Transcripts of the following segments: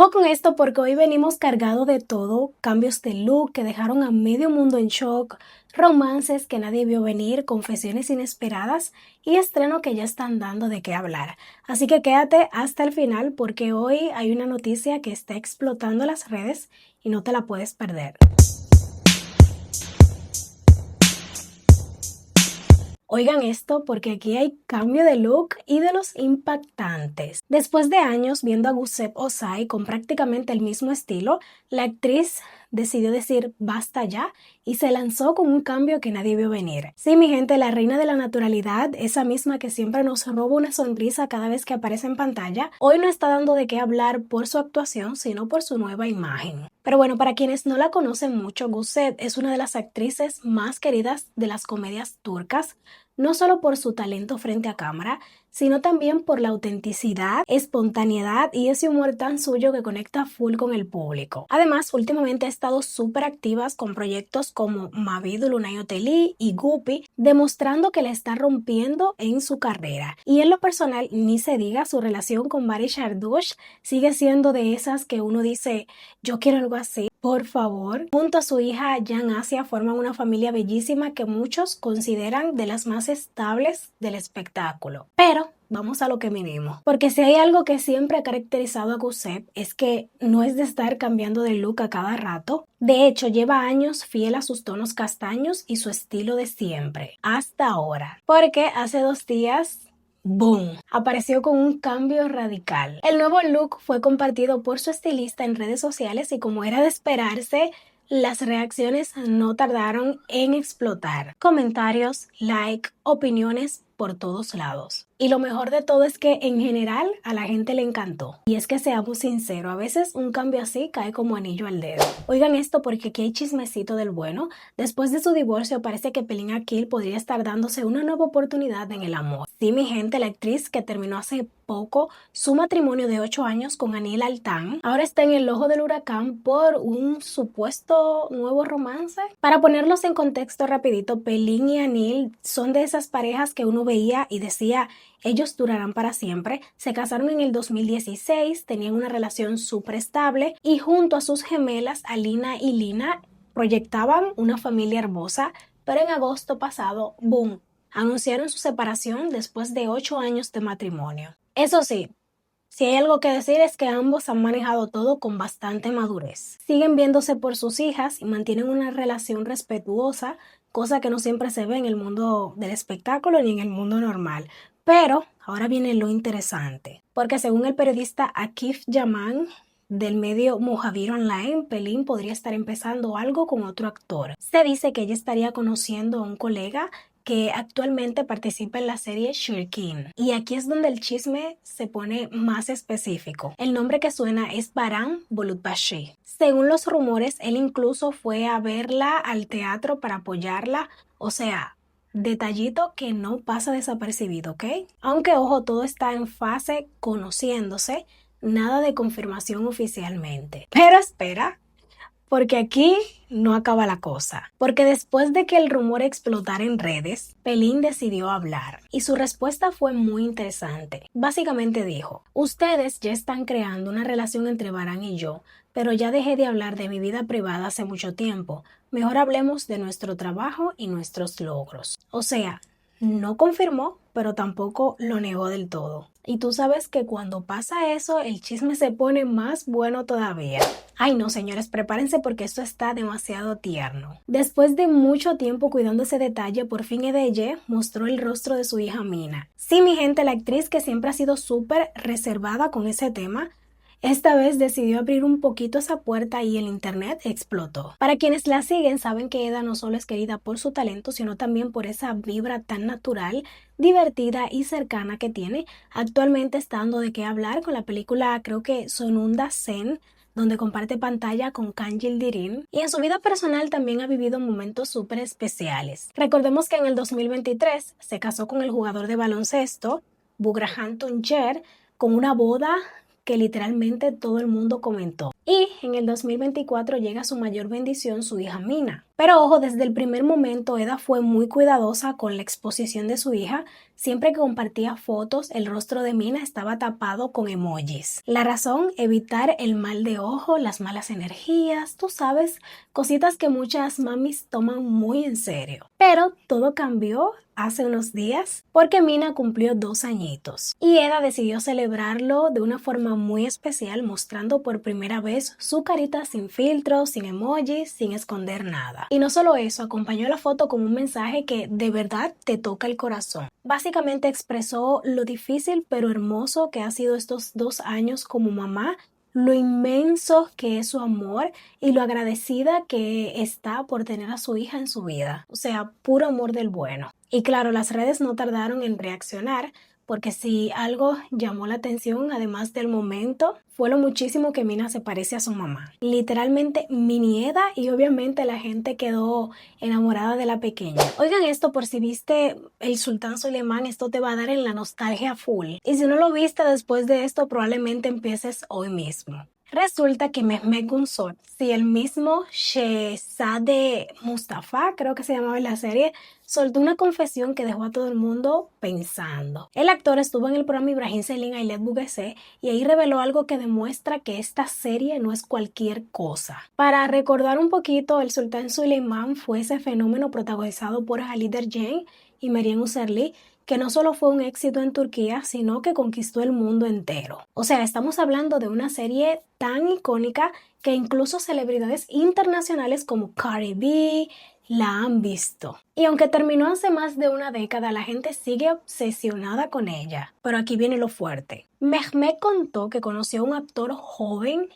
Ojo con esto porque hoy venimos cargados de todo, cambios de look que dejaron a medio mundo en shock, romances que nadie vio venir, confesiones inesperadas y estreno que ya están dando de qué hablar. Así que quédate hasta el final porque hoy hay una noticia que está explotando las redes y no te la puedes perder. Oigan esto porque aquí hay cambio de look y de los impactantes. Después de años viendo a Giuseppe Ossai con prácticamente el mismo estilo, la actriz decidió decir basta ya y se lanzó con un cambio que nadie vio venir. Sí, mi gente, la reina de la naturalidad, esa misma que siempre nos roba una sonrisa cada vez que aparece en pantalla, hoy no está dando de qué hablar por su actuación, sino por su nueva imagen. Pero bueno, para quienes no la conocen mucho, Giuseppe es una de las actrices más queridas de las comedias turcas, no solo por su talento frente a cámara, sino también por la autenticidad, espontaneidad y ese humor tan suyo que conecta full con el público. Además, últimamente ha estado súper activas con proyectos como Mavi Lunayoteli y Guppy, demostrando que la está rompiendo en su carrera. Y en lo personal, ni se diga, su relación con Barış Arduç sigue siendo de esas que uno dice, yo quiero algo así. Por favor, junto a su hija Jan Asia forman una familia bellísima que muchos consideran de las más estables del espectáculo. Pero vamos a lo que vinimos. Porque si hay algo que siempre ha caracterizado a Giuseppe es que no es de estar cambiando de look a cada rato. De hecho, lleva años fiel a sus tonos castaños y su estilo de siempre. Hasta ahora. Porque hace 2 días ¡boom! Apareció con un cambio radical. El nuevo look fue compartido por su estilista en redes sociales y como era de esperarse, las reacciones no tardaron en explotar. Comentarios, like, opiniones por todos lados. Y lo mejor de todo es que en general a la gente le encantó. Y es que seamos sinceros, a veces un cambio así cae como anillo al dedo. Oigan esto porque aquí hay chismecito del bueno. Después de su divorcio parece que Pelín Akil podría estar dándose una nueva oportunidad en el amor. Sí, mi gente, la actriz que terminó hace poco su matrimonio de 8 años con Anil Altan, ahora está en el ojo del huracán por un supuesto nuevo romance. Para ponerlos en contexto rapidito, Pelín y Anil son de esas parejas que uno veía y decía, ellos durarán para siempre. Se casaron en el 2016, tenían una relación súper estable y junto a sus gemelas Alina y Lina proyectaban una familia hermosa, pero en agosto pasado, ¡boom!, anunciaron su separación después de 8 años de matrimonio. Eso sí, si hay algo que decir es que ambos han manejado todo con bastante madurez. Siguen viéndose por sus hijas y mantienen una relación respetuosa, cosa que no siempre se ve en el mundo del espectáculo ni en el mundo normal. Pero ahora viene lo interesante, porque según el periodista Akif Yaman del medio Mujavir Online, Pelín podría estar empezando algo con otro actor. Se dice que ella estaría conociendo a un colega que actualmente participa en la serie Shirkin. Y aquí es donde el chisme se pone más específico. El nombre que suena es Baran Bolutbashi. Según los rumores, él incluso fue a verla al teatro para apoyarla. O sea, detallito que no pasa desapercibido, ¿ok? Aunque, ojo, todo está en fase conociéndose, nada de confirmación oficialmente. Pero espera, porque aquí no acaba la cosa. Porque después de que el rumor explotara en redes, Pelín decidió hablar. Y su respuesta fue muy interesante. Básicamente dijo, ustedes ya están creando una relación entre Baran y yo, pero ya dejé de hablar de mi vida privada hace mucho tiempo. Mejor hablemos de nuestro trabajo y nuestros logros. O sea, no confirmó, pero tampoco lo negó del todo. Y tú sabes que cuando pasa eso, el chisme se pone más bueno todavía. Ay no, señores, prepárense porque esto está demasiado tierno. Después de mucho tiempo cuidando ese detalle, por fin Edeye mostró el rostro de su hija Mina. Sí, mi gente, la actriz que siempre ha sido súper reservada con ese tema, esta vez decidió abrir un poquito esa puerta y el internet explotó. Para quienes la siguen saben que Eda no solo es querida por su talento, sino también por esa vibra tan natural, divertida y cercana que tiene. Actualmente está dando de qué hablar con la película, creo que Sonunda Sen, donde comparte pantalla con Kan Yildirim, y en su vida personal también ha vivido momentos súper especiales. Recordemos que en el 2023 se casó con el jugador de baloncesto Bughrahan Tuncer con una boda que literalmente todo el mundo comentó. Y en el 2024 llega su mayor bendición, su hija Mina. Pero ojo, desde el primer momento Eda fue muy cuidadosa con la exposición de su hija. Siempre que compartía fotos, el rostro de Mina estaba tapado con emojis. La razón, evitar el mal de ojo, las malas energías, tú sabes, cositas que muchas mamis toman muy en serio. Pero todo cambió hace unos días porque Mina cumplió 2 añitos y Eda decidió celebrarlo de una forma muy especial, mostrando por primera vez su carita sin filtros, sin emojis, sin esconder nada. Y no solo eso, acompañó la foto con un mensaje que de verdad te toca el corazón. Básicamente expresó lo difícil pero hermoso que ha sido estos 2 años como mamá, lo inmenso que es su amor y lo agradecida que está por tener a su hija en su vida. O sea, puro amor del bueno. Y claro, las redes no tardaron en reaccionar, porque si algo llamó la atención, además del momento, fue lo muchísimo que Mina se parece a su mamá. Literalmente mini Eda, y obviamente la gente quedó enamorada de la pequeña. Oigan esto, por si viste El Sultán Suleimán, esto te va a dar en la nostalgia full. Y si no lo viste después de esto, probablemente empieces hoy mismo. Resulta que Mehmet Gunsor, sí, el mismo Shehzade Mustafa, creo que se llamaba en la serie, soltó una confesión que dejó a todo el mundo pensando. El actor estuvo en el programa Ibrahim Selin Ailet Buguesé y ahí reveló algo que demuestra que esta serie no es cualquier cosa. Para recordar un poquito, El Sultán Suleimán fue ese fenómeno protagonizado por Halid Ergenç y Meryem Uzerli, que no solo fue un éxito en Turquía, sino que conquistó el mundo entero. O sea, estamos hablando de una serie tan icónica que incluso celebridades internacionales como Cardi B la han visto. Y aunque terminó hace más de una década, la gente sigue obsesionada con ella. Pero aquí viene lo fuerte. Mehmet contó que conoció a un actor joven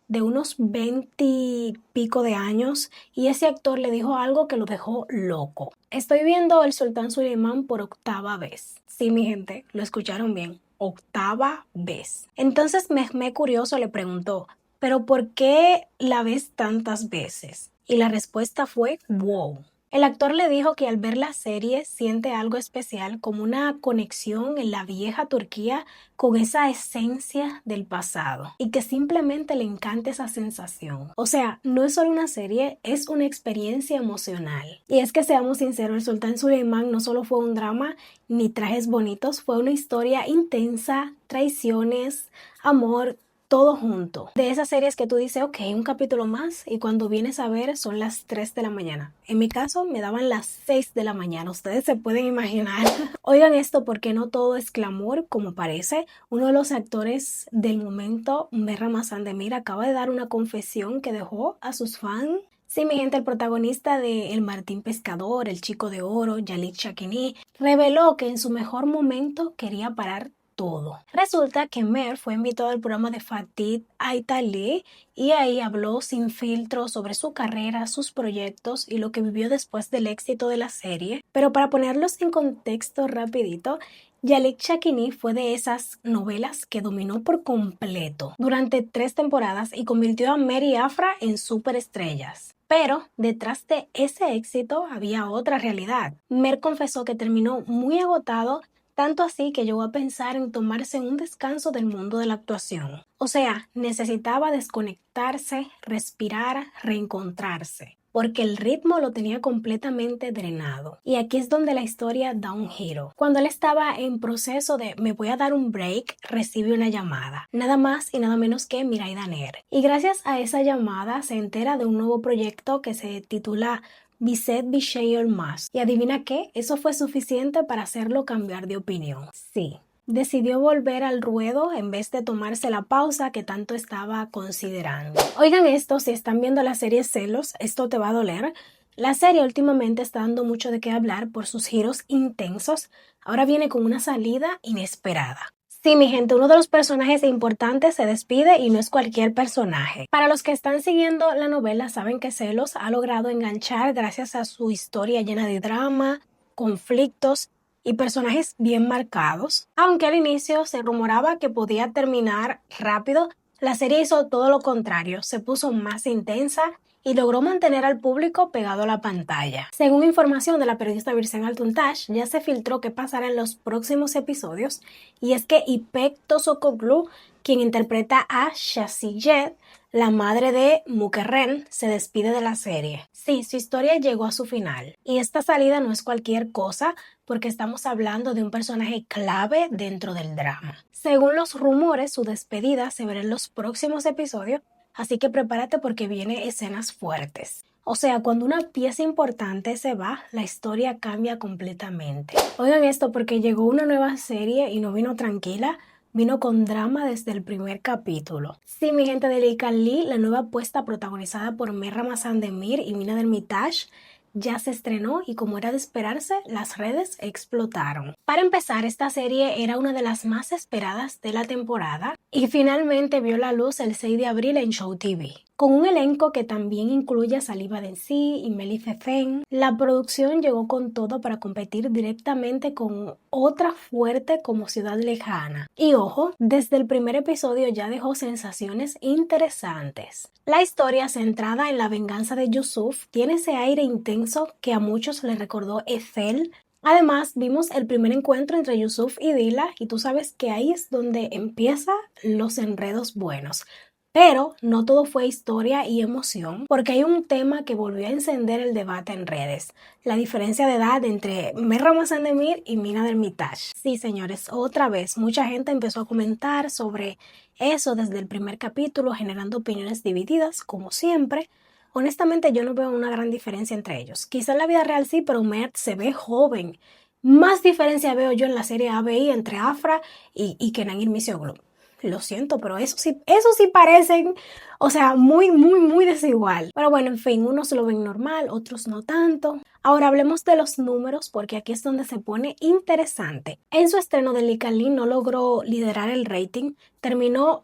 de unos 20 y pico de años y ese actor le dijo algo que lo dejó loco. Estoy viendo El Sultán Suleimán por 8ª vez. Sí, mi gente, lo escucharon bien. 8ª vez. Entonces Mehmet curioso le preguntó, ¿pero por qué la ves tantas veces? Y la respuesta fue, wow. El actor le dijo que al ver la serie siente algo especial, como una conexión en la vieja Turquía con esa esencia del pasado y que simplemente le encanta esa sensación. O sea, no es solo una serie, es una experiencia emocional. Y es que seamos sinceros, El Sultán Suleimán no solo fue un drama ni trajes bonitos, fue una historia intensa, traiciones, amor, todo junto. De esas series que tú dices, ok, un capítulo más y cuando vienes a ver son las 3 de la mañana. En mi caso me daban las 6 de la mañana, ustedes se pueden imaginar. Oigan esto porque no todo es glamour como parece. Uno de los actores del momento, Behram Sandemir, acaba de dar una confesión que dejó a sus fans. Sí, mi gente, el protagonista de El Martín Pescador, El Chico de Oro, Yalik Shakini, reveló que en su mejor momento quería parar todo. Resulta que Mer fue invitado al programa de Fatih Altaylı y ahí habló sin filtro sobre su carrera, sus proyectos y lo que vivió después del éxito de la serie. Pero para ponerlos en contexto rapidito, Yalik Shakini fue de esas novelas que dominó por completo durante 3 temporadas y convirtió a Mer y Afra en superestrellas. Pero detrás de ese éxito había otra realidad. Mer confesó que terminó muy agotado, tanto así que llegó a pensar en tomarse un descanso del mundo de la actuación. O sea, necesitaba desconectarse, respirar, reencontrarse, porque el ritmo lo tenía completamente drenado. Y aquí es donde la historia da un giro. Cuando él estaba en proceso de me voy a dar un break, recibe una llamada. Nada más y nada menos que Miray Daner. Y gracias a esa llamada se entera de un nuevo proyecto que se titula Bizet Bishayol Más. Y adivina qué, eso fue suficiente para hacerlo cambiar de opinión. Sí, decidió volver al ruedo en vez de tomarse la pausa que tanto estaba considerando. Oigan esto, si están viendo la serie Celos, esto te va a doler. La serie últimamente está dando mucho de qué hablar por sus giros intensos. Ahora viene con una salida inesperada. Sí, mi gente, uno de los personajes importantes se despide y no es cualquier personaje. Para los que están siguiendo la novela saben que Celos ha logrado enganchar gracias a su historia llena de drama, conflictos y personajes bien marcados. Aunque al inicio se rumoraba que podía terminar rápido, La serie hizo todo lo contrario, se puso más intensa y logró mantener al público pegado a la pantalla. Según información de la periodista Virsen Altuntash, ya se filtró qué pasará en los próximos episodios, y es que Ipek Tosokoğlu, quien interpreta a Shaziyet, la madre de Mukerren, se despide de la serie. Sí, su historia llegó a su final, y esta salida no es cualquier cosa porque estamos hablando de un personaje clave dentro del drama. Según los rumores, su despedida se verá en los próximos episodios, así que prepárate porque viene escenas fuertes. O sea, cuando una pieza importante se va, la historia cambia completamente. Oigan esto porque llegó una nueva serie y no vino tranquila, vino con drama desde el primer capítulo. Sí, mi gente de iCarly, la nueva apuesta protagonizada por Merra Mazandemir y Mina Delmitash ya se estrenó y como era de esperarse, las redes explotaron. Para empezar, esta serie era una de las más esperadas de la temporada y finalmente vio la luz el 6 de abril en Show TV. Con un elenco que también incluye a Saliba Densi y Meli Fefen, la producción llegó con todo para competir directamente con otra fuerte como Ciudad Lejana. Y ojo, desde el primer episodio ya dejó sensaciones interesantes. La historia, centrada en la venganza de Yusuf, tiene ese aire intenso que a muchos les recordó Ethel. Además, vimos el primer encuentro entre Yusuf y Dila y tú sabes que ahí es donde empiezan los enredos buenos. Pero no todo fue historia y emoción, porque hay un tema que volvió a encender el debate en redes: la diferencia de edad entre Merra Mazandemir y Mina Delmitash. Sí, señores, otra vez mucha gente empezó a comentar sobre eso desde el primer capítulo, generando opiniones divididas, como siempre. Honestamente, yo no veo una gran diferencia entre ellos. Quizá en la vida real sí, pero Mert se ve joven. Más diferencia veo yo en la serie ABI entre Afra y Kenan Irmisoglu. Lo siento, pero eso sí parecen, o sea, muy desigual. Pero bueno, en fin, unos lo ven normal, otros no tanto. Ahora hablemos de los números porque aquí es donde se pone interesante. En su estreno de iCarly no logró liderar el rating, terminó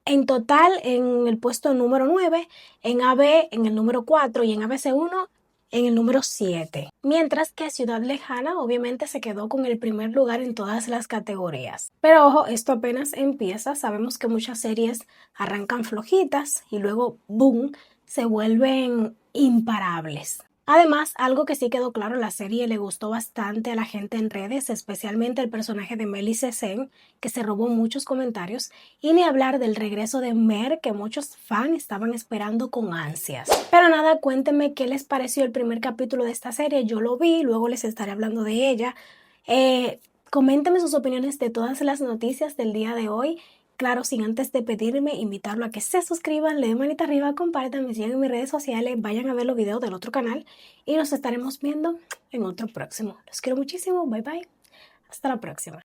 en total en el puesto número 9, en AB en el número 4 y en ABC1 en el número 7, mientras que Ciudad Lejana obviamente se quedó con el primer lugar en todas las categorías. Pero ojo, esto apenas empieza, sabemos que muchas series arrancan flojitas y luego, boom, se vuelven imparables. Además, algo que sí quedó claro, la serie le gustó bastante a la gente en redes, especialmente el personaje de Meli Sesen, que se robó muchos comentarios, y ni hablar del regreso de Mer, que muchos fans estaban esperando con ansias. Pero nada, cuéntenme qué les pareció el primer capítulo de esta serie. Yo lo vi, luego les estaré hablando de ella. Coméntenme sus opiniones de todas las noticias del día de hoy. Claro, sin antes de pedirme, invitarlo a que se suscriban, le den manita arriba, compartan, me sigan en mis redes sociales, vayan a ver los videos del otro canal y nos estaremos viendo en otro próximo. Los quiero muchísimo, bye bye, hasta la próxima.